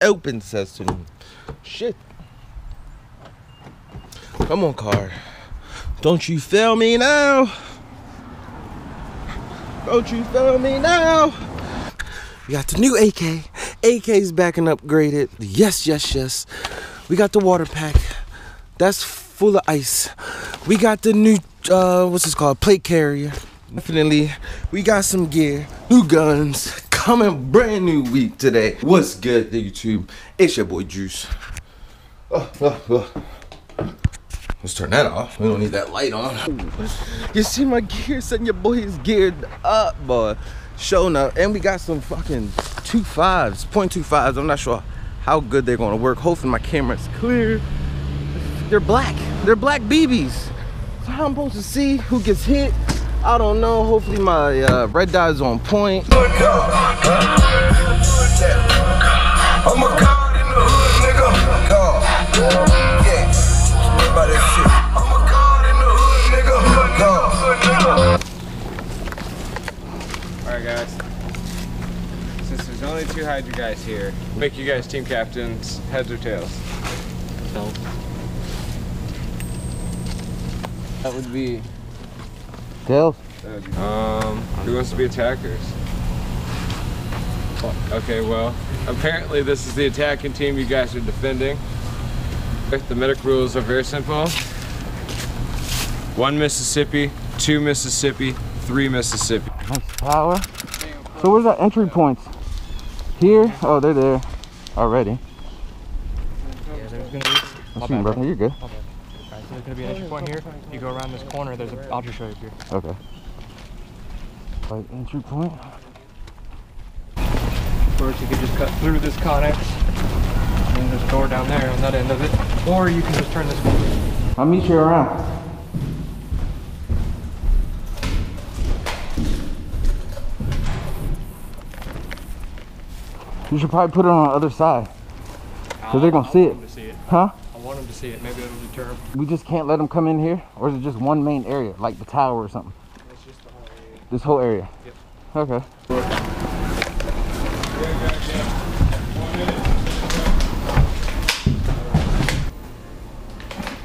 Open sesame. Shit. Come on, car. Don't you feel me now? Don't you feel me now? We got the new AK. AK's back and upgraded. Yes, yes, yes. We got the water pack. That's full of ice. We got the new, what's this called? Plate carrier. Definitely. We got some gear, new guns. Coming brand new week today. What's good, YouTube? It's your boy Juice. Let's turn that off. We don't need that light on. You see my gear, son? Your boy is geared up, boy. Showing up. And we got some fucking 2.5s, 0.25s. I'm not sure how good they're gonna work. Hopefully my camera's clear. They're black. They're black BBs. So how I'm supposed to see who gets hit? I don't know. Hopefully my red dot is on point. I'm a god in the hood, nigga. God. Yeah. By that shit. I'm a god in the hood, nigga. God. Alright guys. Since there's only 2 Hydra guys here, make you guys team captains, heads or tails? No. That would be tails. Who wants to be attackers? Okay, well, apparently this is the attacking team you guys are defending. The medic rules are very simple. 1 Mississippi, 2 Mississippi, 3 Mississippi. Nice power. So where's our entry points? Here? Oh, they're there already. Yeah, there's gonna be. I'm shooting, bro. You're good. Alright, so there's gonna be an entry point here. You go around this corner. I'll just show you here. Okay. Right entry point. First, you can just cut through this connex. And there's a door down there on that end of it. Or you can just turn this corner. I'll meet you around. You should probably put it on the other side. Because they're going to see it. Huh? I want them to see it. Maybe it'll deter them. We just can't let them come in here? Or is it just one main area, like the tower or something? It's just the whole area. This whole area? Yep. Okay.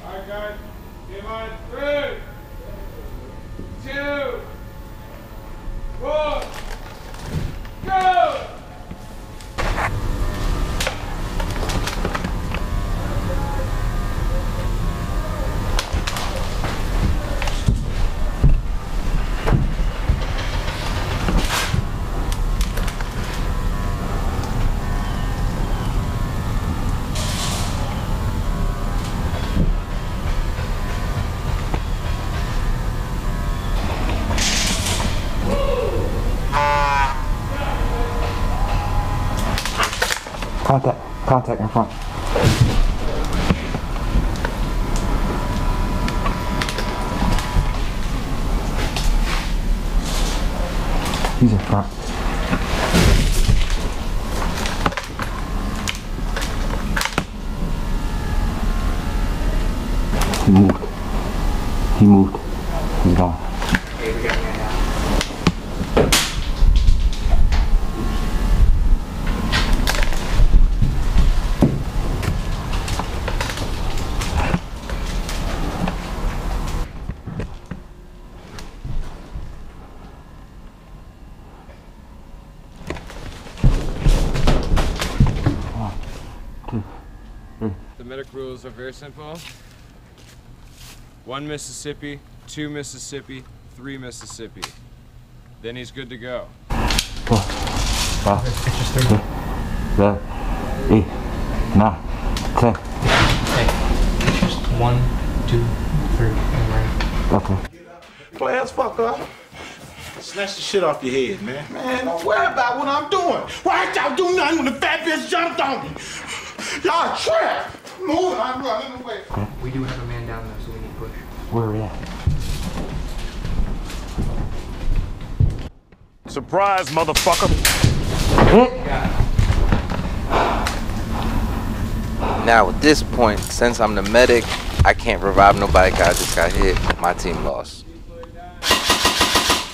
Alright guys, game on 3, 2, 1, go! Contact in front. He's in front. He moved. He moved. He's gone. The medic rules are very simple. 1 Mississippi, 2 Mississippi, 3 Mississippi. Then he's good to go. 4, 5, 6, 7, 8, 9, 10. Hey, just 1, 2, 3, and right. Okay. Play as fuck up. Snatch the shit off your head, man. Man, don't worry about what I'm doing. Why ain't y'all do nothing when the fat bitch jumped on me? Y'all trap. Moving, I'm running away. We do have a man down there, so we need to push. Where are we at? Surprise, motherfucker. Now at this point, since I'm the medic, I can't revive nobody because I just got hit. My team lost.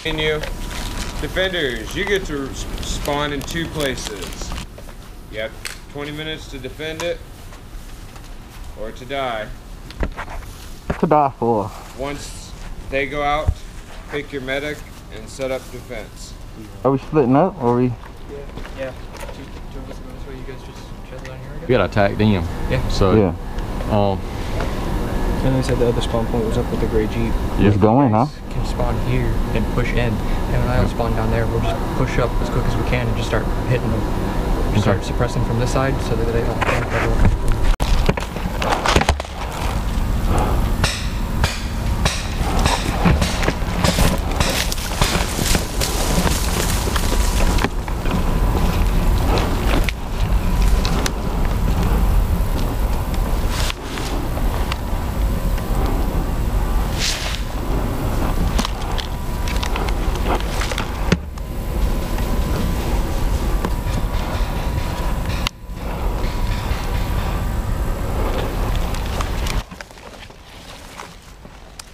Continue. Defenders, you get to spawn in 2 places. Yep. 20 minutes to defend it or to die. To die for. Once they go out, pick your medic and set up defense. Are we splitting up or are we? Yeah. Two of us go this way. You guys just chill down here. We gotta attack them. Yeah. So And they said the other spawn point was up with the gray Jeep. Just go in, huh? Can spawn here and push in. And when I'll spawn down there, we'll just push up as quick as we can and just start hitting them. Just start suppressing from this side so that they don't think that we'll come from.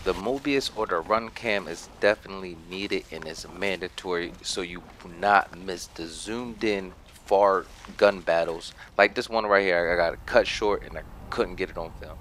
The Mobius or the run cam is definitely needed and is mandatory so you do not miss the zoomed in far gun battles. Like this one right here, I got it cut short and I couldn't get it on film.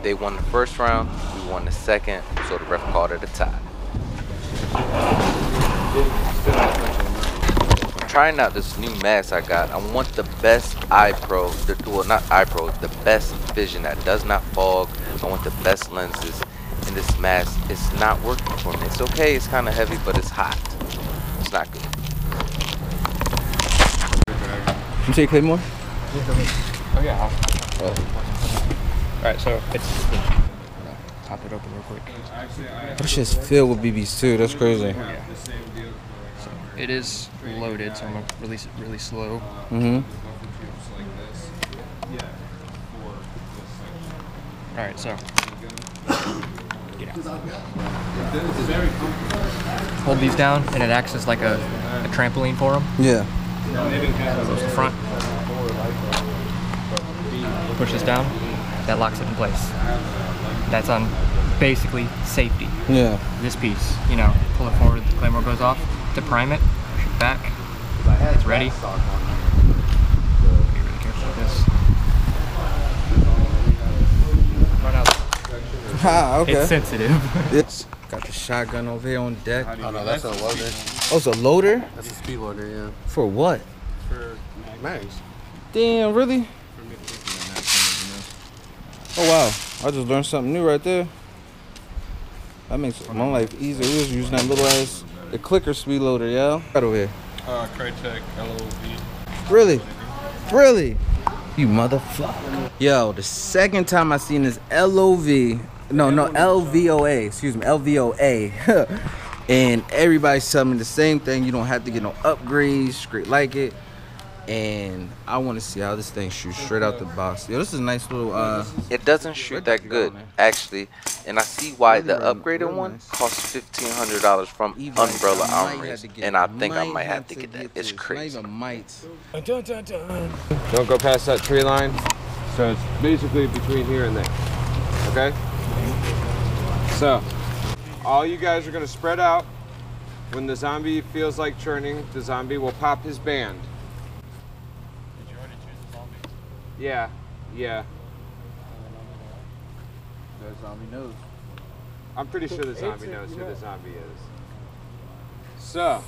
They won the first round, we won the second, so the ref called it a tie. I'm trying out this new mask I got. I want the best eye pro, well not eye pro, the best vision that does not fog. I want the best lenses, and this mask is not working for me. It's okay, it's kind of heavy, but it's hot. It's not good. You say Claymore? Oh yeah. Alright, so it's pop it open real quick. That shit's filled with BBs too. That's crazy. Yeah. So it is loaded, so I'm gonna release it really slow. Alright, so get out. Hold these down, and it acts as like a trampoline for them. Yeah. Close the front. Push this down. That locks it in place. That's on basically safety. Yeah. This piece, you know, pull it forward, the claymore goes off. To prime it, push it back. It's ready. Be really careful with this. Run out. Ah, okay. It's sensitive. It's got the shotgun over here on deck. Oh no, that's a loader. Oh, it's a loader? That's a speed loader, yeah. For what? For mags. Damn, really? Oh wow, I just learned something new right there. That makes my life easier. We was using that little ass, the clicker speed loader, yeah? Right over here. Crytek LOV. Really? Really? You motherfucker. Yo, the second time I seen this LOVOA, excuse me, LVOA. And everybody's telling me the same thing. You don't have to get no upgrades, straight like it. and I want to see how this thing shoots straight out the box. Yo, this is a nice little. It doesn't shoot that good, actually, and I see why the upgraded one costs $1,500 from Umbrella Armories, and I think I might have to get that. It's crazy. Don't go past that tree line. So it's basically between here and there. Okay? So, all you guys are gonna spread out. When the zombie feels like churning, the zombie will pop his band. Did you already choose the zombie? Yeah, yeah. The zombie knows. I'm pretty sure the zombie knows who the zombie is. So,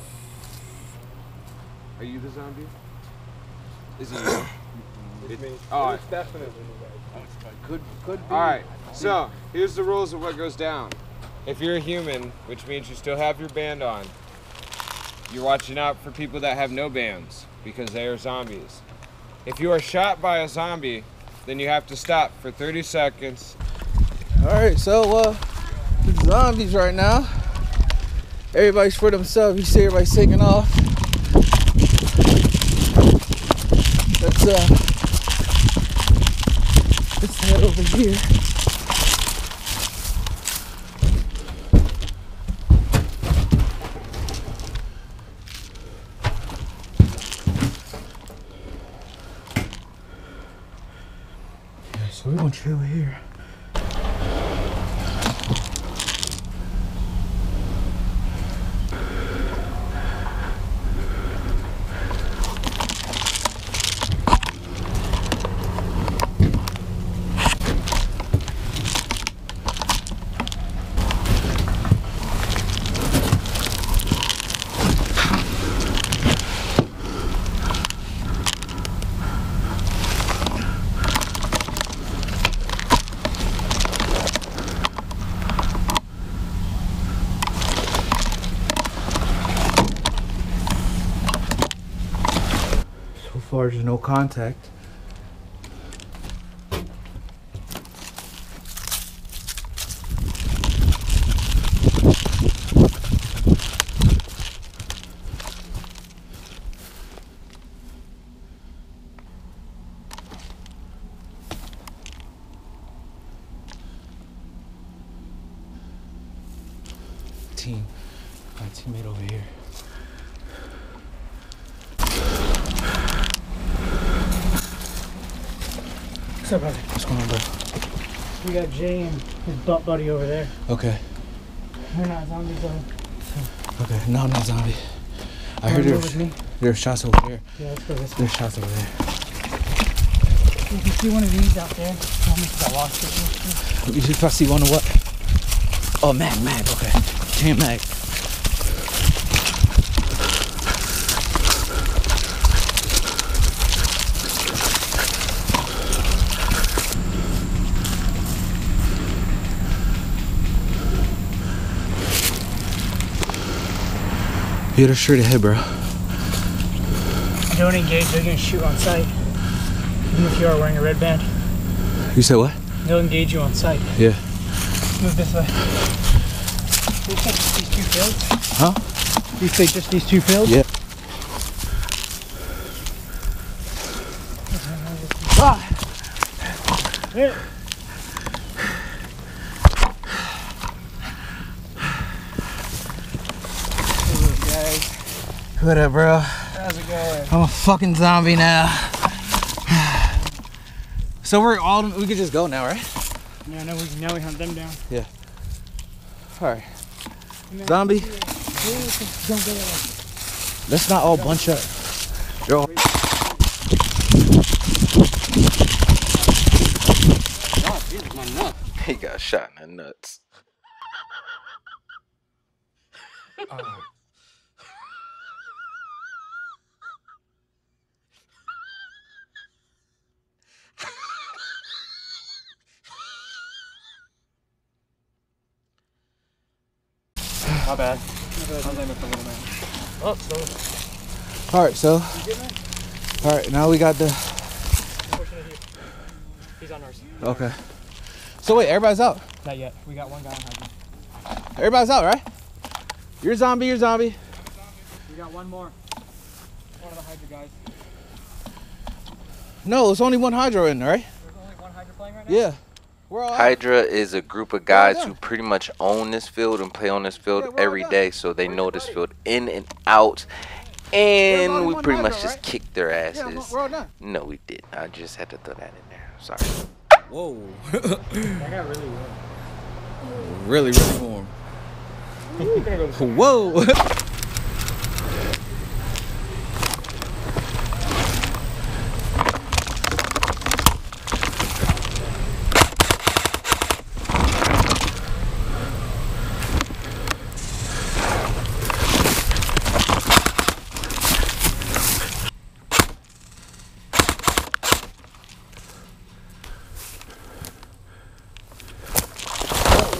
are you the zombie? Is it you? It's me. Oh, It's definitely me. Could be. all right. So here's the rules of what goes down. If you're a human, which means you still have your band on, you're watching out for people that have no bands because they are zombies. If you are shot by a zombie, then you have to stop for 30 seconds. All right, so the zombies right now. Everybody's for themselves. You see everybody's taking off. Let's head over here. So we're gonna chill here. So far, there's no contact. My teammate over here. What's up, brother? What's going on, bro? We got Jay and his butt buddy over there. Okay. They're not zombies though. Okay. No, I'm not zombie. I heard there's shots over there. Yeah, let's go this way. There's shots over there. If you see one of these out there, tell me if I lost it. If I see one of what? Oh, mag. Okay. Can't mag. You hit her straight ahead, bro. Don't engage, they're gonna shoot on sight. Even if you are wearing a red band. You said what? They'll engage you on sight. Yeah. Move this way. Do you think just these two fields? Huh? Do you think just these two fields? Yeah. Ah! Yeah. What up, bro? How's it going? I'm a fucking zombie now. So we could just go now, right? Yeah, now we hunt them down. Yeah. All right. Zombie. Don't go that way. Let's not all bunch up. Yo. He got shot in the nuts. My bad. I was aiming for little man. Oh, so. All right, so. All right, now we got the. He's on ours. Okay. So wait, everybody's out. Not yet. We got one guy on hydrant. Everybody's out, right? You're zombie. We got one more. One of the hydrant guys. No, it's only one Hydra in there, right? There's only one Hydra playing right now? Yeah. We're all out. Hydra is a group of guys done. who pretty much own this field and play on this field Yeah, we're all every done. day, so they know this field in and out. And only we one pretty Hydra, much just right? kicked their Yeah, asses. we're all done. No, we didn't. I just had to throw that in there. Sorry. Whoa. That got really warm. Really, really warm. Whoa.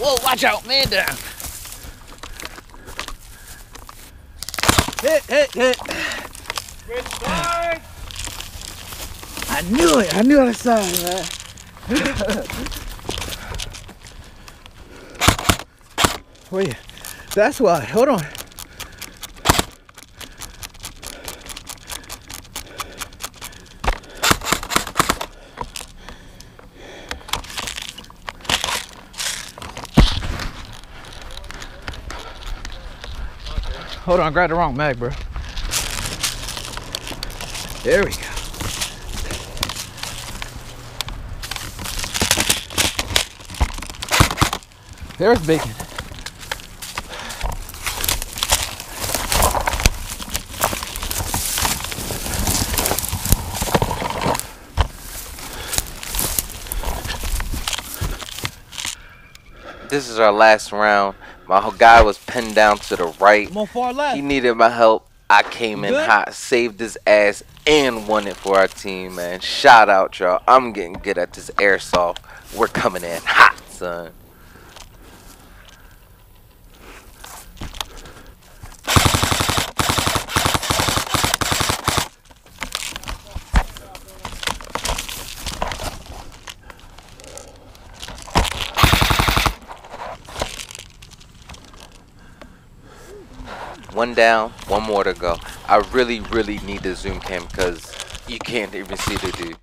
Whoa, watch out, man down. Hit. Switch sides! I knew it. I knew I saw it, man. Wait, that's why. Hold on. Hold on, I grabbed the wrong mag, bro. There we go. There's bacon. This is our last round. My guy was pinned down to the right. I'm on far left. He needed my help. I came in Good? hot, saved his ass, and won it for our team, man. Shout out, y'all. I'm getting good at this airsoft. We're coming in hot, son. One down, one more to go. I really need the zoom cam because you can't even see the dude.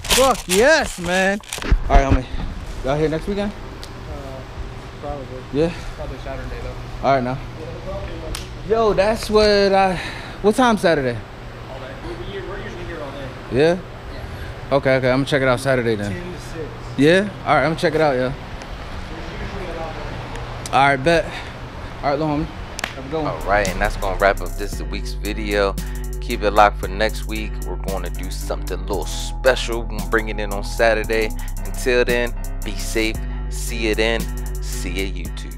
Fuck yes, man. All right, homie. Y'all here next weekend? Probably. Yeah. Probably Saturday though. All right, now. Yo, that's what time Saturday? All day. We're usually here all day. Yeah? Okay, I'm gonna check it out Saturday then. 10 to 6. Yeah? All right, I'm gonna check it out, yeah. All right, bet. All right, little homie. Have a good one. Alright, and that's gonna wrap up this week's video. Keep it locked for next week. We're going to do something a little special. We're gonna bring it in on Saturday. Until then, be safe. See you then. See you YouTube.